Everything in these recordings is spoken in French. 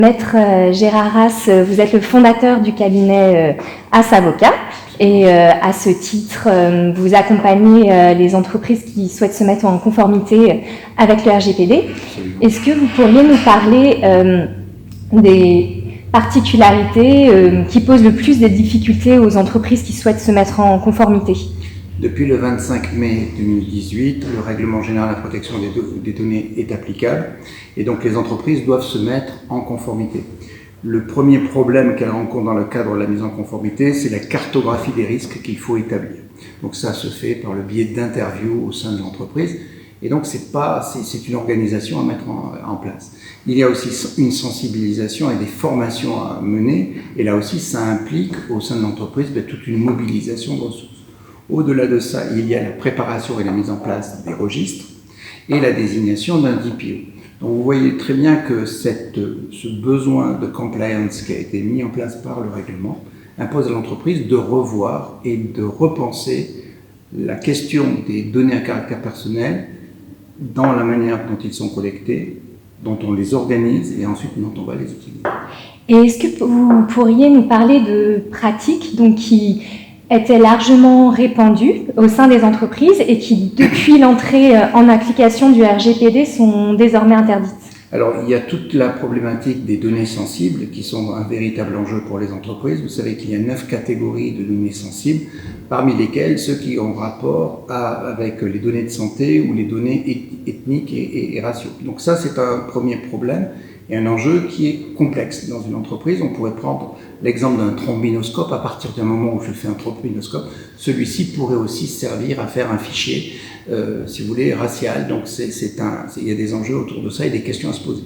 Maître Gérard Ras, vous êtes le fondateur du cabinet Ras Avocats et à ce titre, vous accompagnez les entreprises qui souhaitent se mettre en conformité avec le RGPD. Est-ce que vous pourriez nous parler des particularités qui posent le plus de difficultés aux entreprises qui souhaitent se mettre en conformité? Depuis le 25 mai 2018, le règlement général de la protection des données est applicable et donc les entreprises doivent se mettre en conformité. Le premier problème qu'elles rencontrent dans le cadre de la mise en conformité, c'est la cartographie des risques qu'il faut établir. Donc ça se fait par le biais d'interviews au sein de l'entreprise et donc c'est une organisation à mettre en place. Il y a aussi une sensibilisation et des formations à mener et là aussi ça implique au sein de l'entreprise toute une mobilisation de ressources. Au-delà de ça, il y a la préparation et la mise en place des registres et la désignation d'un DPO. Donc vous voyez très bien que ce besoin de compliance qui a été mis en place par le règlement impose à l'entreprise de revoir et de repenser la question des données à caractère personnel dans la manière dont ils sont collectés, dont on les organise et ensuite dont on va les utiliser. Et est-ce que vous pourriez nous parler de pratiques qui étaient largement répandues au sein des entreprises et qui, depuis l'entrée en application du RGPD, sont désormais interdites? Alors, il y a toute la problématique des données sensibles qui sont un véritable enjeu pour les entreprises. Vous savez qu'il y a 9 catégories de données sensibles, parmi lesquelles ceux qui ont rapport avec les données de santé ou les données ethniques et raciaux. Donc ça, c'est un premier problème et un enjeu qui est complexe dans une entreprise. On pourrait prendre l'exemple d'un trombinoscope. À partir du moment où je fais un trombinoscope, celui-ci pourrait aussi servir à faire un fichier, si vous voulez, racial. Donc il y a des enjeux autour de ça et des questions à se poser.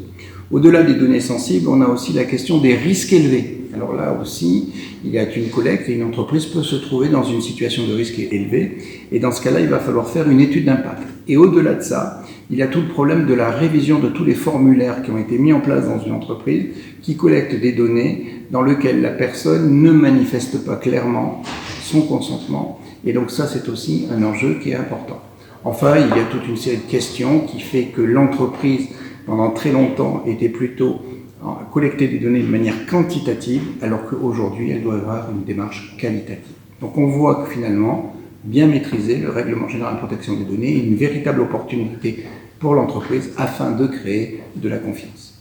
Au-delà des données sensibles, on a aussi la question des risques élevés. Alors là aussi, il y a une collecte et une entreprise peut se trouver dans une situation de risque élevé. Et dans ce cas-là, il va falloir faire une étude d'impact. Et au-delà de ça, il y a tout le problème de la révision de tous les formulaires qui ont été mis en place dans une entreprise qui collectent des données dans lesquelles la personne ne manifeste pas clairement son consentement. Et donc ça, c'est aussi un enjeu qui est important. Enfin, il y a toute une série de questions qui fait que l'entreprise, pendant très longtemps, était plutôt à collecter des données de manière quantitative, alors qu'aujourd'hui, elle doit avoir une démarche qualitative. Donc on voit que finalement, bien maîtriser le règlement général de protection des données est une véritable opportunité pour l'entreprise afin de créer de la confiance.